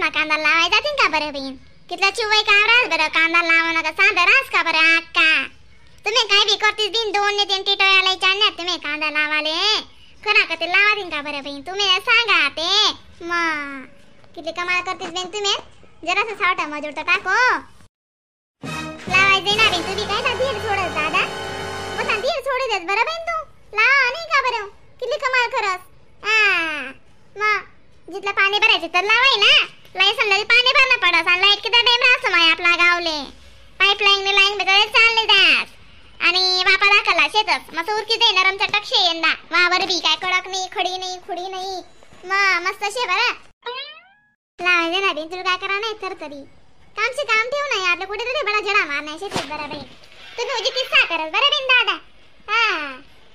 मा कांदा लावाय जातीन का बरं बहीण कितला चिवय काढास बरं कांदा लावा नका साधं रास का बरं अक्का तुम्ही काय बी करतीस दिन दोन ने तीन टिटोयाला चालण्यात तुम्ही कांदा लावाले खरा का ते लावा दिन का बरं बहीण तुम्ही सांगा ते मग किती कमाल करतीस बहीण तुम्ही जरासं सावटा मजूर तर टाको लावाय देणार बहीण तुम्ही काय ना धीर सोडत दादा मग धीर सोडू देत बरं बहीण तू लावा नाही का बरं किती कमाल करस मग जिथलं पाणी भरायचं तर लावाय ना लाईट समजा पाणी भरणं पडस आणि लाईट किती टाइम राहतो माय आपला गावले पाईपलाईन ने लाईन बदल चालले दास आणि बापा दाखला शेतच मस्त उरकी दे नरम चटक शे यंदा वावर बी काय कडक नाही खडी नाही खुडी नाही मस्त शे बरं लावाय दे ना बिन तुला काय करा नाही तर तरी कामचे काम ठेव नाही आपलं कुठे तरी बडा जडा मारणार शेतीत बरं बाई तुम्ही उजी किस्सा करत बरं बिन दादा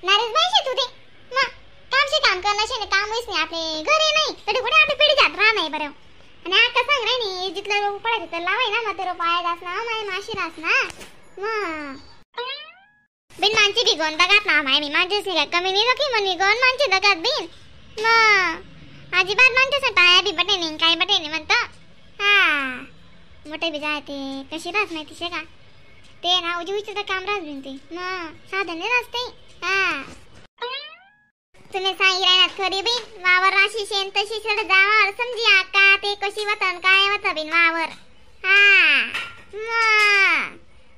नारीच बाई शे तू ते मग कामचे काम करणं शे काम होईस नाही आपले घरी नाही तरी कुठे आपली पिढी जात राह नाही बरं आणि आका सांग रे नी जितलं पडायचं तर लावाय ना मग ते पाया जास ना माय माशी रास ना मग बिन मानची बी गोन दगात ना माय मी मानचीस नाही कमी नाही रखी मनी गोन मानची दगात बिन मग अजिबात मानचीस टाया बी बटे नाही काय बटे नाही म्हणतं मोठे बी जाते कशी रास माहिती शे का ते ना उजी उची काम रास बिन ते मग साधन नाही रासते तुम्ही सांगी राहणार खरी बिन वावर राशी शेन तशी सड जावर समजी आका ते कशी वतन काय वत बिन वावर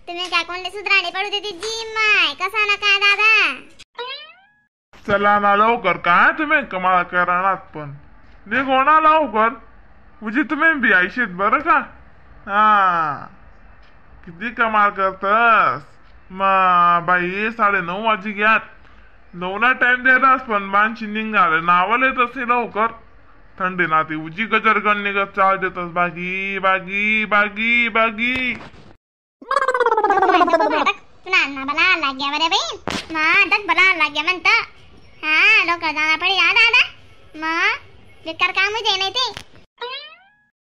तुम्ही काय कोणते सुधराणे पडू देते जी माय कसा ना काय दादा चला ना लवकर काय तुम्ही कमाल करणार पण निघो ना लवकर उजी तुम्ही बी आयशीत बरं का किती कमाल करतस मग बाई 9:30 वाजी घ्यात 9ला टाइम द्यायलास पण मानशी निघाले नावल येत असे लवकर थंडी ना ती उजी गजर गण निघत चाल देतस बागी बागी बागी बागी बला लाग्या बरे बाई मग बला लाग्या म्हणत लोक जाणार पडे या दादा मग बेकार काम होते नाही ते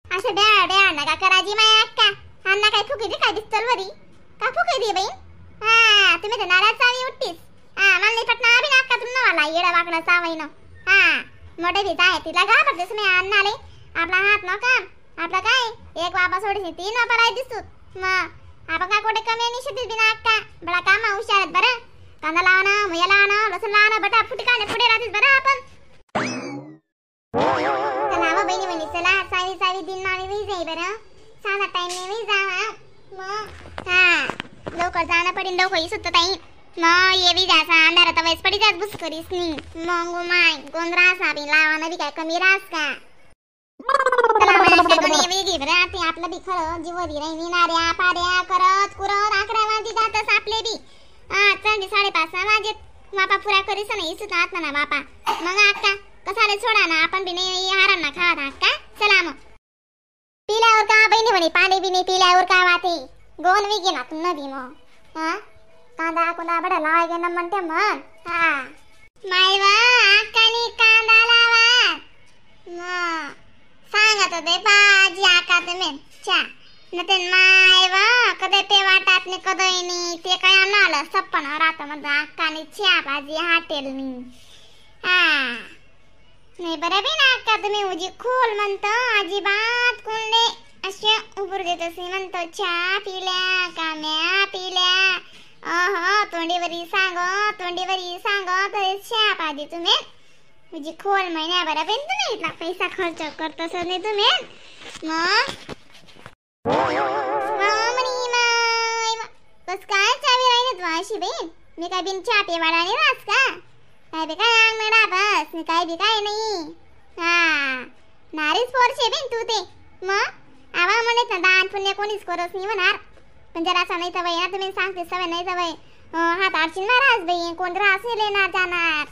असं द्या द्या नका कराजी माय अक्का अण्णा काय फुकी दे काय दिसतल वरी का फुकी दे बाई तुम्ही तर नाराज चावी उठतीस मला पटना अभी नाका तुम वाला येडा वाकडा चावाई न मोठे भी जाय तिला गा पडतेस मी अण्णाले आपला हात न काम आपला काय एक वापा सोडीस 3 वापा राय दिसत मग आपण काय कोठे कमी नाही शेतीत बिना अक्का बडा काम हुशार बरं कांदा लावणं मुया लावणं लसूण लावणं बटा फुटी काढणे पुढे राहतेस बरं आपण चला बहिणी बहिणी चला सावी दिन मामी वी जाई बरं साधा टाइम ने वी जावा मग लवकर जाणं पडीन लवकर सुद्धा ताई मग ये वी जासा अंधारात वयस पडी जास बुस करीस नी मग माय कोण रास आबी लावाना बी काय कमी रास का आपलं बी खरं जीवरी राही नाऱ्या पाड्या करत कुरत 11 वाजी जातस आपले बी थंडी 5:30 वाजेत बापा पुऱ्या करीस नाही सुद्धा आत ना बापा मग अक्का कसाले सोडा ना आपण बी नाही हारांना खात अक्का चला मग पिल्यावर का बहिणी म्हणे पाणी बी नाही पिल्यावर का वाते गोन वी गेला तू नदी मग कांदा कुंदा बडा लावाय गे न म्हणते मग मायवा अक्कानी कांदा लावा मग सांगत होते बाजी आका तुम्ही चा नते मायवा कदे पे वाटात ने कदय नी ते काय आलं सप्पन रात मध्ये अक्कानी चा बाजी हाटेल नी नाही बरं बी ना अक्का तुम्ही उजी खोल म्हणतो अजिबात कोणले असे उभर देत असे म्हणतो चा पिल्या काम्या पिल्या तोंडीवरी सांगो तर चा पाजी तुम्ही म्हणजे खोल महिन्या बरं पण तुम्ही इतला पैसा खर्च करतस नाही तुम्ही बस काय चावी राहिली तू अशी बेन मी काय बिन चहा पेवाडा नाही रास का काय बी काय अंग मेडा बस मी काय बी काय नाही नारीच पोरशे बेन तू ते मग आवा म्हणत ना दान पुण्य कोणीच करत नाही म्हणणार पण जरा असं नाही सवय ना तुम्ही सांगते सवय नाही सवय हात आडशील महाराज बाई कोण रास लेणार जाणार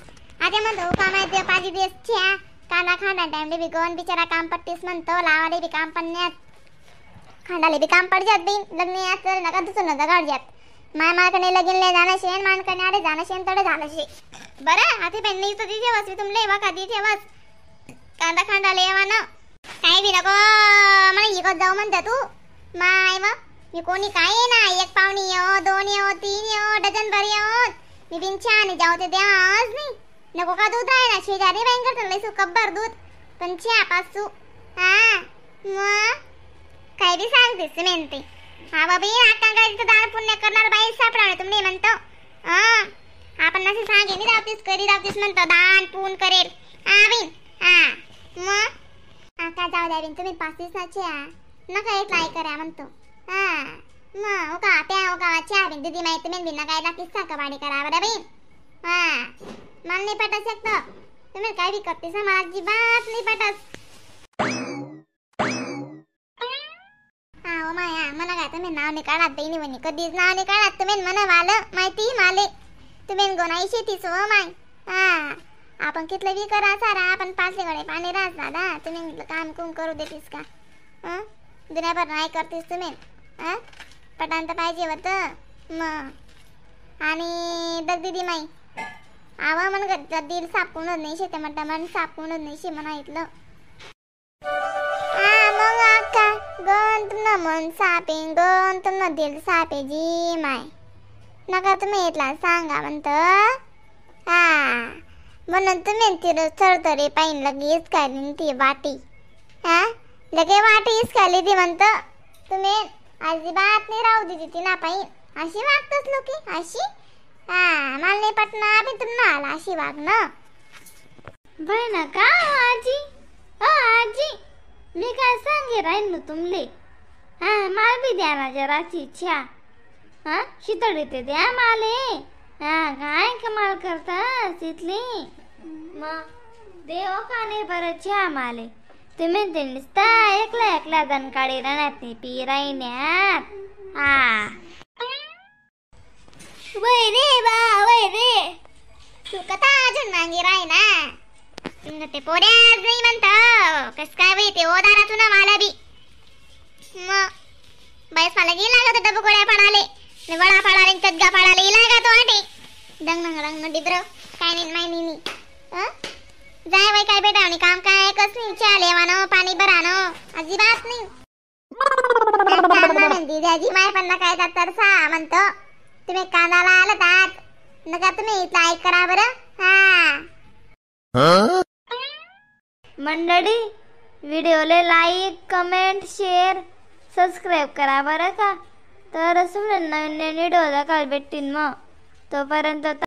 आगे म्हणतो काम आहे ते पाजी दिवस छ्या कांदा खांडा टाइम बी गवन बिचारा काम पट्टीस म्हणतो लावाले बी काम पडण्यात खांडाले बी काम पड जात बिन लग्न यात तर नका दुसरं न दगाड जात माय माकडे लगीन ले जाणं शेन मान करणे आडे जाणं शेन तडे झालं शे बरं आता पण नाही तर तिथे वस तुमले वा का तिथे वस कांदा खांडाले येवा ना काय बी नको मला इकत जाऊ म्हणते तू माय व मी कोणी काय ना एक पावणी येऊ 2 येऊ 3 येऊ डझन भर येऊ मी बिन छान जाऊ ते द्या आज नाही नको का दूध आहे ना शेजारी बँकर तर लई कब्बर दूध पण छ्या पासू मग काय बी सांगतेस म्हणते. हा बाबी आता काय दान पुण्य करणार बाई सापडावे तुम्ही म्हणतो. आपण नसे सांगे मी दावतीस करी दावतीस म्हणतो दान पुण्य करेल आवीन. मग आता जाऊ द्यावीन तुम्ही 5 दिवसाचे नका एक लाई करा म्हणतो. मग का त्या गावाची आवीन दीदी माहिती मी बिना काय लागतीस साकावाडी करा बरं बीन. मला नाही पटत शकतो तुम्ही काय बी करतेस माझी बात नाही पटत. हो माया मला काय तुम्ही नाव नाही काढत बहिणी म्हणे कधीच नाव नाही काढत तुम्ही म्हणा वालं माहिती माले तुम्ही गोनाई शेतीच हो माय. आपण कितलं बी करा सारा आपण 5 गडे पाणी राहत दादा तुम्ही काम कुम करू देतीस का. दुनियाभर नाही करतेस तुम्ही. पटांत पाहिजे होतं मग. आणि दग दिदी माई आवा मन दिल सापूनच नाही शेते म्हणता मन सापूनच नाही शे म्हणा इथलं. मग अक्का गंत न मन सापे गंत न दिल सापे जी माय नका तुम्ही इथला सांगा म्हणत. म्हणून तुम्ही ती थरथरी पाहिन लगेच खाली ती वाटी. लगे वाटी इसकाली ती म्हणत तुम्ही अजिबात नाही राहू दे ती ना पाहिन अशी वागतच लोकी अशी. मला नाही पटना अभी तुम ना आला अशी वाग ना बहिणा का आजी. आजी मी काय सांगे राहीन तुमले. मला बी द्या ना जराची इच्छा. शीतळ येते द्या माले. काय कमाल करतास इथली. मग देव का नाही बरं चहा माले तुम्ही ते नुसता एकल्या एकल्या दणकाळी राहण्यात नाही पी राहिन्यात. वय रे बा वय रे तू कथा अजून मागे राही ना ते पोऱ्याच नाही म्हणत कस काय वय ते ओदारातून मला बी. मग बाईस मला गेला का डबा गोळ्या पडाले वडा पडाले चटगा पडाले इला का तो आटे डंग डंग डंग डिब्र काय नाही माहिनी जाय वय काय बेटा आणि काम काय कस नाही चहा लेवानो पाणी भरानो अजिबात नाही. म्हणती त्याची माय पण काय तर सा म्हणतो तुम्ही कानाला आलात नका तुम्ही इथं ऐक करा बरं. मंडळी व्हिडिओला लाईक कमेंट शेअर सबस्क्राईब करा बरं का. तर नवीन व्हिडिओ दाखल भेटतील. मग तोपर्यंत